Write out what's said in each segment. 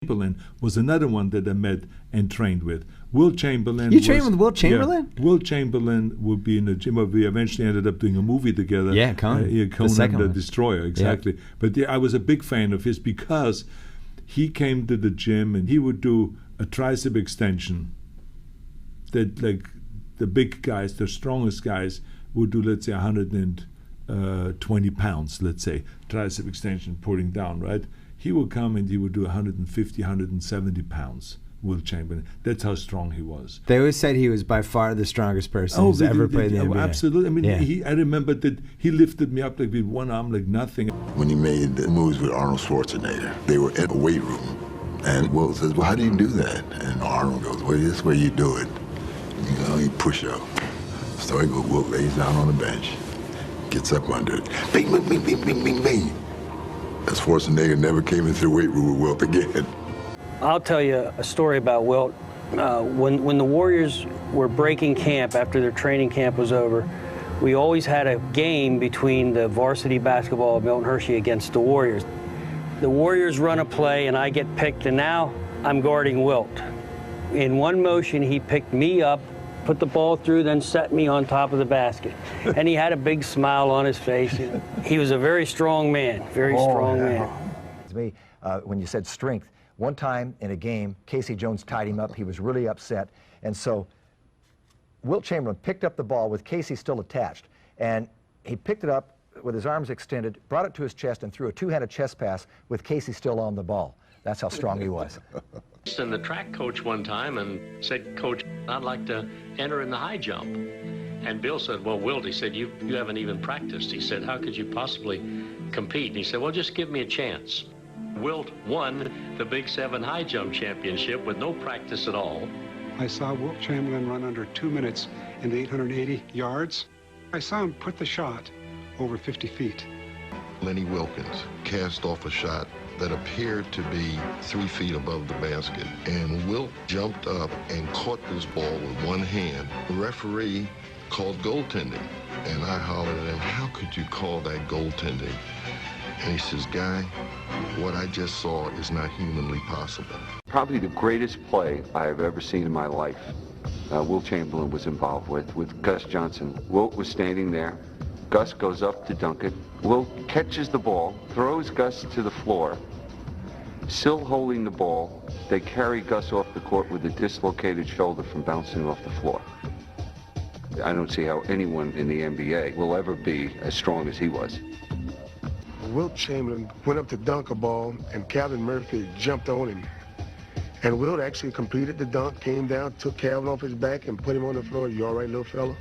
Chamberlain was another one that I met and trained with. Wilt Chamberlain. You trained with Wilt Chamberlain? Yeah, Wilt Chamberlain would be in the gym. We eventually ended up doing a movie together. Yeah, Conan. Conan the Destroyer, exactly. Yeah. But I was a big fan of his because he came to the gym and he would do a tricep extension that, like, the big guys, the strongest guys, would do, let's say, 120 pounds, let's say, tricep extension, pulling down, right? He would come and he would do 150, 170 pounds, Wilt Chamberlain. That's how strong he was. They always said he was by far the strongest person who's ever played in the NBA. Absolutely. I mean, I remember that he lifted me up like with one arm like nothing. When he made the moves with Arnold Schwarzenegger, they were in a weight room. And Wilt says, well, how do you do that? And Arnold goes, well, this way you do it. You know, you push up. So he goes, Wilt lays down on the bench, gets up under it. Bing, bing, bing, bing, bing, bing, bing. As Schwarzenegger never came into the weight room with Wilt again. I'll tell you a story about Wilt. When the Warriors were breaking camp after their training camp was over, we always had a game between the varsity basketball of Milton Hershey against the Warriors. The Warriors run a play and I get picked, and now I'm guarding Wilt. In one motion, he picked me up, put the ball through, then set me on top of the basket. And he had a big smile on his face. He was a very strong man, very strong man. To me, when you said strength, one time in a game, Casey Jones tied him up. He was really upset. And so Wilt Chamberlain picked up the ball with Casey still attached. And he picked it up with his arms extended, brought it to his chest, and threw a two-handed chest pass with Casey still on the ball. That's how strong he was. And the track coach one time and said, Coach, I'd like to enter in the high jump. And Bill said, well, Wilt, he said, you haven't even practiced. He said, how could you possibly compete? And he said, well, just give me a chance. Wilt won the Big 7 high jump championship with no practice at all. I saw Wilt Chamberlain run under 2 minutes in the 880 yards. I saw him put the shot over 50 feet. Lenny Wilkins cast off a shot that appeared to be 3 feet above the basket. And Wilt jumped up and caught this ball with one hand. The referee called goaltending. And I hollered at him, how could you call that goaltending? And he says, Guy, what I just saw is not humanly possible. Probably the greatest play I have ever seen in my life, Wilt Chamberlain was involved with Gus Johnson. Wilt was standing there. Gus goes up to dunk it. Wilt catches the ball, throws Gus to the floor. Still holding the ball, they carry Gus off the court with a dislocated shoulder from bouncing off the floor. I don't see how anyone in the NBA will ever be as strong as he was. Wilt Chamberlain went up to dunk a ball, and Calvin Murphy jumped on him. And Wilt actually completed the dunk, came down, took Calvin off his back, and put him on the floor. You all right, little fella?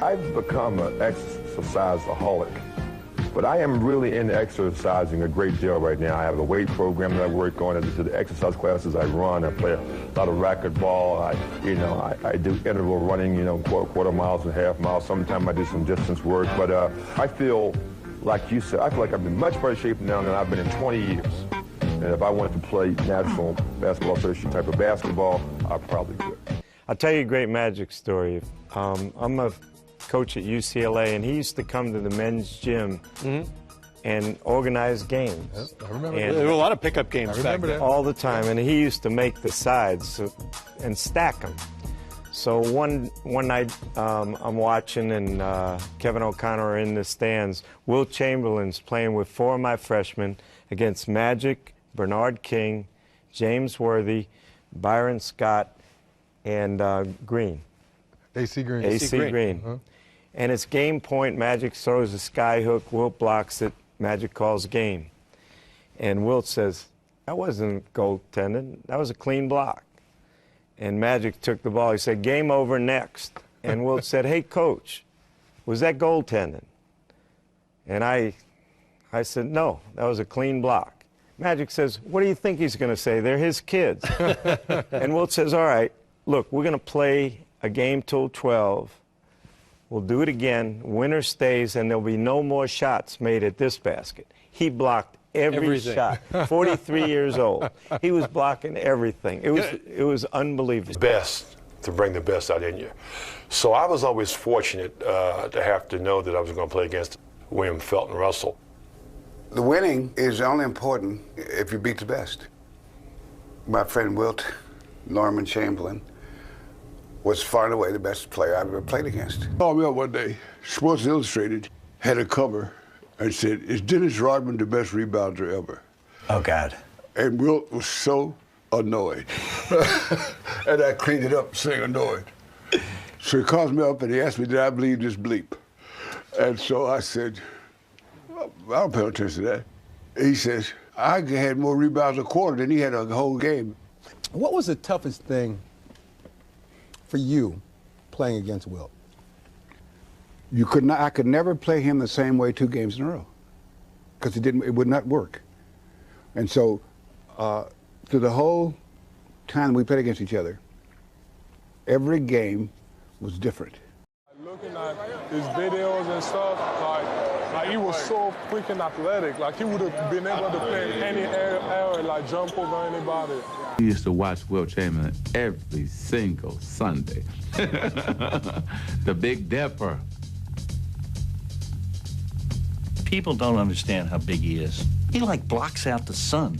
I've become an exerciseaholic, but I am really into exercising a great deal right now. I have a weight program that I work on. The exercise classes I run. I play a lot of racquetball. I do interval running, quarter miles and half miles. Sometimes I do some distance work, but I feel, like you said, I feel like I'm in much better shape now than I've been in 20 years. And if I wanted to play National Basketball Association type of basketball, I probably could. I'll tell you a great Magic story. I'm a coach at UCLA, and he used to come to the men's gym and organize games. I remember. There were a lot of pickup games back then. All the time, and he used to make the sides and stack them. So one night I'm watching, and Kevin O'Connor are in the stands. Wilt Chamberlain's playing with 4 of my freshmen against Magic, Bernard King, James Worthy, Byron Scott, and Green. AC Green. AC Green. Uh-huh. And it's game point. Magic throws a sky hook. Wilt blocks it. Magic calls game. And Wilt says, that wasn't goaltending. That was a clean block. And Magic took the ball. He said, game over, next. And Wilt said, hey, coach, was that goaltending? And I said, no, that was a clean block. Magic says, what do you think he's going to say? They're his kids. And Wilt says, all right, look, we're going to play a game till 12. We'll do it again. Winner stays, and there'll be no more shots made at this basket. He blocked everything. Shot. 43 years old. He was blocking everything. It was unbelievable. Best to bring the best out in you. So I was always fortunate to have to know that I was going to play against William Felton Russell. The winning is only important if you beat the best. my friend Wilt Chamberlain was far and away the best player I've ever played against. I called me up one day. Sports Illustrated had a cover and said, "Is Dennis Rodman the best rebounder ever?" Oh, God. And Wilt was so annoyed. And I cleaned it up saying annoyed. So he calls me up and he asked me, did I believe this bleep? And so I said, well, I don't pay attention to that. He says, I had more rebounds a quarter than he had a whole game. What was the toughest thing for you playing against Wilt? I could never play him the same way 2 games in a row because it would not work. And so through the whole time we played against each other, every game was different. Looking at his videos and stuff, like he was so freaking athletic. Like he would have been able to play any area, like jump over anybody. We used to watch Wilt Chamberlain every single Sunday. The Big Dipper. People don't understand how big he is. He like blocks out the sun.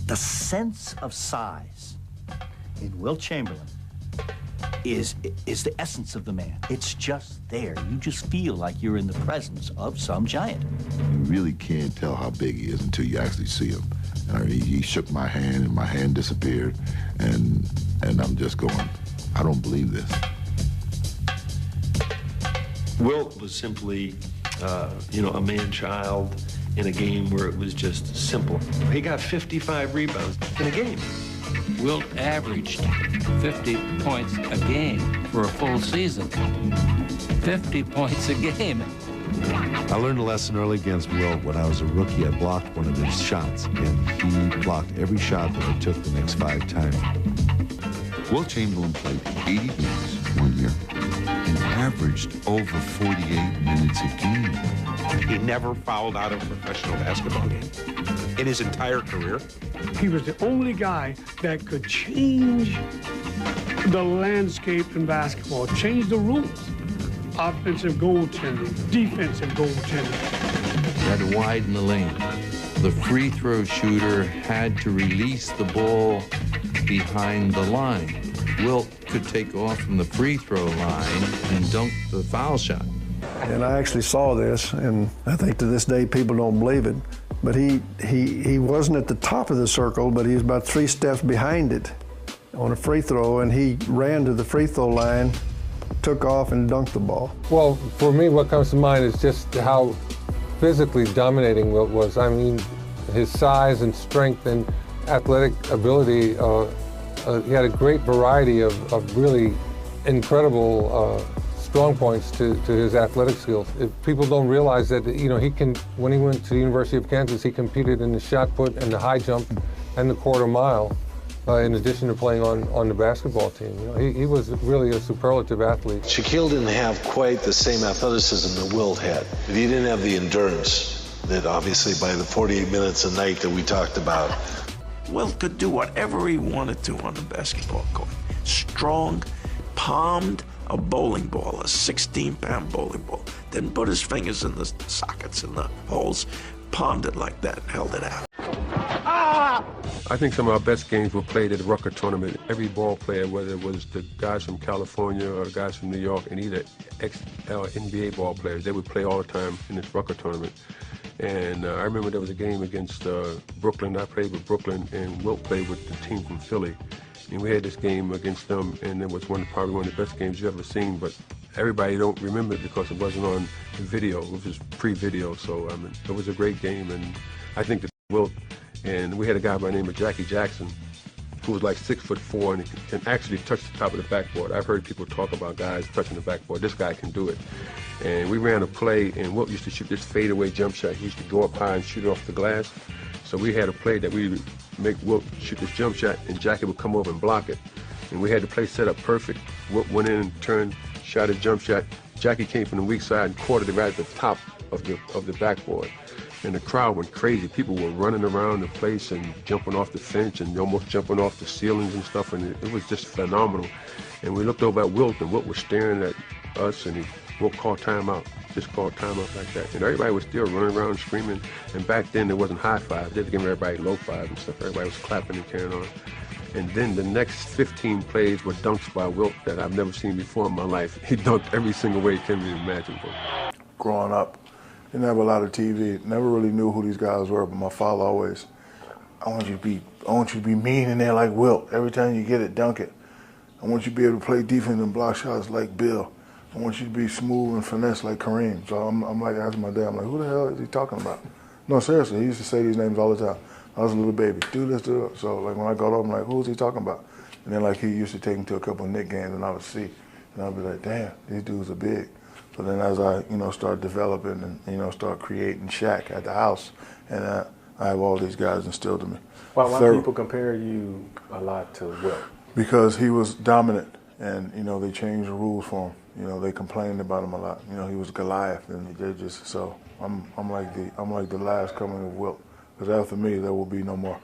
The sense of size in Wilt Chamberlain is the essence of the man. It's just there. You just feel like you're in the presence of some giant. You really can't tell how big he is until you actually see him. He shook my hand and my hand disappeared, and I'm just going, I don't believe this. Wilt was simply, a man-child in a game where it was just simple. He got 55 rebounds in a game. Wilt averaged 50 points a game for a full season. 50 points a game. I learned a lesson early against Wilt. When I was a rookie, I blocked one of his shots, and he blocked every shot that I took the next 5 times. Wilt Chamberlain played 80 games one year and averaged over 48 minutes a game. He never fouled out of a professional basketball game in his entire career. He was the only guy that could change the landscape in basketball, change the rules. Offensive goaltending, defensive goaltending. You had to widen the lane. The free throw shooter had to release the ball behind the line. Wilt could take off from the free throw line and dunk the foul shot. And I actually saw this, and I think to this day people don't believe it, but he wasn't at the top of the circle, but he was about 3 steps behind it on a free throw, and he ran to the free throw line, took off and dunked the ball. Well, for me, what comes to mind is just how physically dominating Wilt was. I mean, his size and strength and athletic ability, he had a great variety of really incredible strong points to his athletic skills. If people don't realize that, he can, when he went to the University of Kansas, he competed in the shot put and the high jump and the quarter mile, in addition to playing on the basketball team. He was really a superlative athlete. Shaquille didn't have quite the same athleticism that Wilt had, but he didn't have the endurance that obviously by the 48 minutes a night that we talked about. Wilt could do whatever he wanted to on the basketball court. Strong, palmed a bowling ball, a 16-pound bowling ball, then put his fingers in the sockets and the holes, palmed it like that, and held it out. I think some of our best games were played at the Rucker tournament. Every ball player, whether it was the guys from California or the guys from New York, and either NBA ball players, they would play all the time in this Rucker tournament. And I remember there was a game against Brooklyn. I played with Brooklyn, and Wilt played with the team from Philly. And we had this game against them, and it was probably one of the best games you've ever seen, but everybody don't remember it because it wasn't on video. It was just pre-video, so I mean, it was a great game, and I think that Wilt, and we had a guy by the name of Jackie Jackson, who was like 6'4" and he can actually touch the top of the backboard. I've heard people talk about guys touching the backboard. This guy can do it. And we ran a play, and Wilt used to shoot this fadeaway jump shot. He used to go up high and shoot it off the glass. So we had a play that we would make Wilt shoot this jump shot, and Jackie would come over and block it. And we had the play set up perfect. Wilt went in and turned, shot a jump shot. Jackie came from the weak side and caught it right at the top of the backboard. And the crowd went crazy. People were running around the place and jumping off the fence and almost jumping off the ceilings and stuff, and it was just phenomenal. And we looked over at Wilt, and Wilt was staring at us, and Wilt called timeout. Just called timeout like that. And everybody was still running around screaming. And back then, there wasn't high five. They were giving everybody low five and stuff. Everybody was clapping and carrying on. And then the next 15 plays were dunks by Wilt that I've never seen before in my life. He dunked every single way he can be imaginable. Growing up, didn't have a lot of TV. Never really knew who these guys were, but my father always, I want you to be mean in there like Wilt. Every time you get it, dunk it. I want you to be able to play defense and block shots like Bill. I want you to be smooth and finesse like Kareem. So I'm like asking my dad, I'm like, who the hell is he talking about? No, seriously, he used to say these names all the time. I was a little baby, do this, do that. So like when I got up, I'm like, who's he talking about? And then like he used to take me to a couple of Knick games and I would see, and I'd be like, damn, these dudes are big. So then as I, start developing and, start creating Shaq at the house, and I have all these guys instilled in me. Why people compare you a lot to Wilt? Because he was dominant, and they changed the rules for him. They complained about him a lot. He was Goliath, and they just I'm like the last coming of Wilt. Because after me, there will be no more.